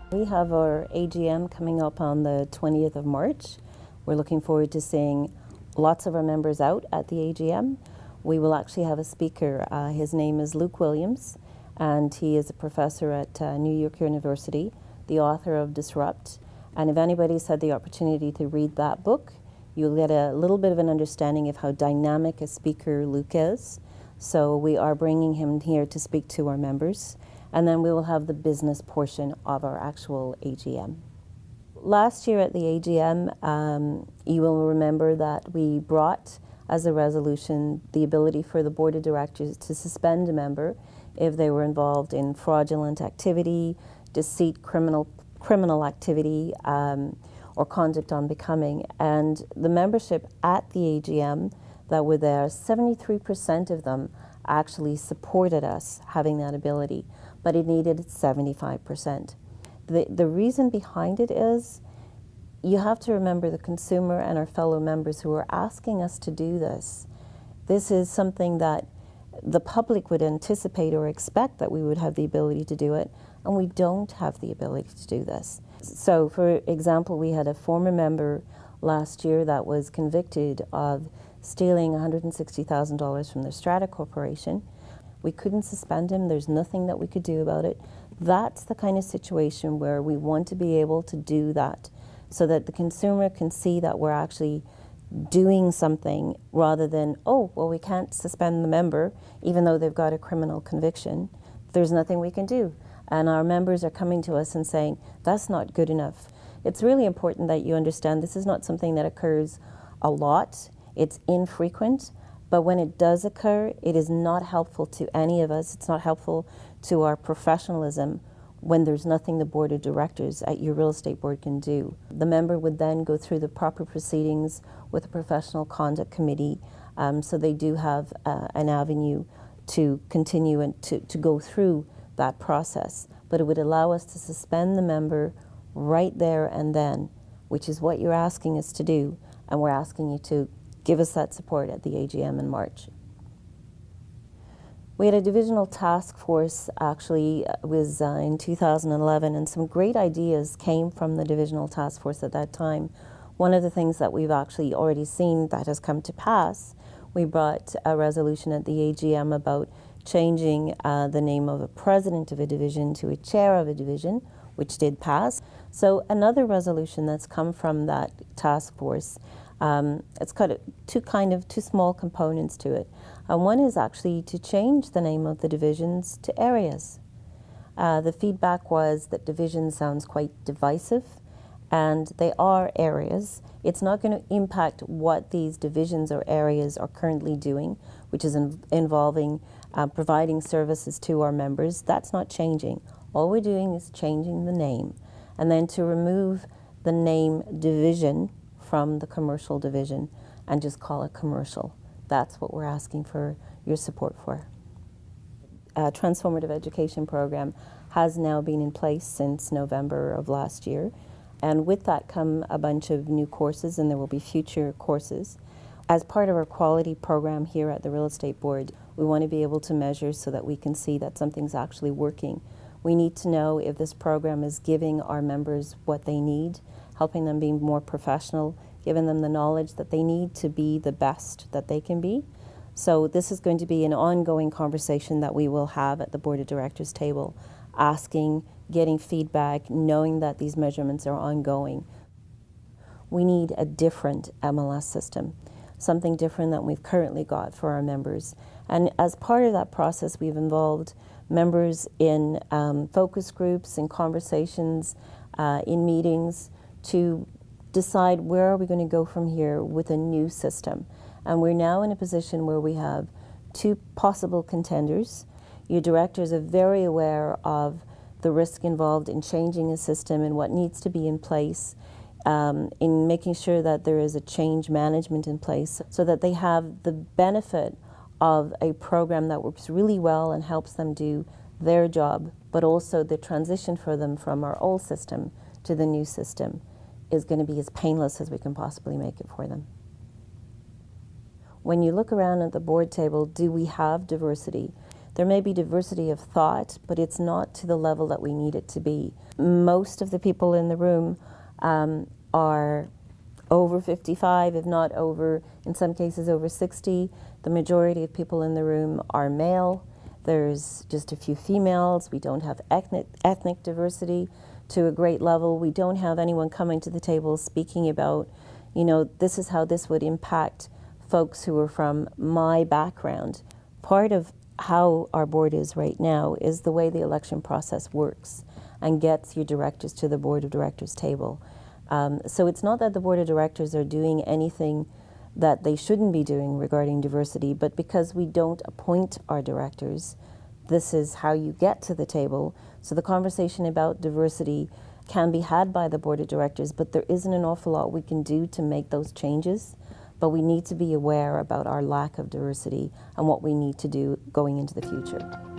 We have our AGM coming up on the 20th of March. We're looking forward to seeing lots of our members out at the AGM. We will actually have a speaker. His name is Luke Williams, and he is a professor at New York University, the author of Disrupt. And if anybody's had the opportunity to read that book, you'll get a little bit of an understanding of how dynamic a speaker Luke is. So we are bringing him here to speak to our members. And then we will have the business portion of our actual AGM. Last year at the AGM, you will remember that we brought as a resolution the ability for the board of directors to suspend a member if they were involved in fraudulent activity, deceit, criminal activity, or conduct unbecoming. And the membership at the AGM that were there, 73% of them actually supported us having that ability, but it needed 75%. The reason behind it is you have to remember the consumer and our fellow members who are asking us to do this. This is something that the public would anticipate or expect that we would have the ability to do it, and we don't have the ability to do this. So, for example, we had a former member last year that was convicted of stealing $160,000 from the Strata Corporation. We couldn't suspend him. There's nothing that we could do about it. That's the kind of situation where we want to be able to do that so that the consumer can see that we're actually doing something rather than, oh, well, we can't suspend the member even though they've got a criminal conviction. There's nothing we can do. And our members are coming to us and saying, that's not good enough. It's really important that you understand this is not something that occurs a lot. It's infrequent, but when it does occur, it is not helpful to any of us. It's not helpful to our professionalism when there's nothing the board of directors at your real estate board can do. The member would then go through the proper proceedings with a professional conduct committee, so they do have an avenue to continue and to go through that process. But it would allow us to suspend the member right there and then, which is what you're asking us to do, and we're asking you to give us that support at the AGM in March. We had a divisional task force, actually, was in 2011, and some great ideas came from the divisional task force at that time. One of the things that we've actually already seen that has come to pass, we brought a resolution at the AGM about changing the name of a president of a division to a chair of a division, which did pass. So another resolution that's come from that task force, it's got two small components to it. One is actually to change the name of the divisions to areas. The feedback was that division sounds quite divisive, and they are areas. It's not going to impact what these divisions or areas are currently doing, which is involving providing services to our members. That's not changing. All we're doing is changing the name. And then to remove the name division from the commercial division and just call it commercial. That's what we're asking for your support for. A Transformative education program has now been in place since November of last year. And with that come a bunch of new courses, and there will be future courses. As part of our quality program here at the Real Estate Board, we want to be able to measure so that we can see that something's actually working. We need to know if this program is giving our members what they need, helping them be more professional, giving them the knowledge that they need to be the best that they can be. So this is going to be an ongoing conversation that we will have at the Board of Directors table, asking, getting feedback, knowing that these measurements are ongoing. We need a different MLS system, something different than we've currently got for our members. And as part of that process, we've involved members in focus groups and conversations, in meetings, to decide where are we going to go from here with a new system. And we're now in a position where we have two possible contenders. Your directors are very aware of the risk involved in changing a system and what needs to be in place, in making sure that there is a change management in place so that they have the benefit of a program that works really well and helps them do their job, but also the transition for them from our old system to the new system is going to be as painless as we can possibly make it for them. When you look around at the board table, do we have diversity? There may be diversity of thought, but it's not to the level that we need it to be. Most of the people in the room are over 55, if not over, in some cases over 60. The majority of people in the room are male. There's just a few females. We don't have ethnic diversity to a great level. We don't have anyone coming to the table speaking about, you know, this is how this would impact folks who are from my background. Part of how our board is right now is the way the election process works and gets your directors to the board of directors table. So it's not that the board of directors are doing anything that they shouldn't be doing regarding diversity, but because we don't appoint our directors, this is how you get to the table. So the conversation about diversity can be had by the board of directors, but there isn't an awful lot we can do to make those changes. But we need to be aware about our lack of diversity and what we need to do going into the future.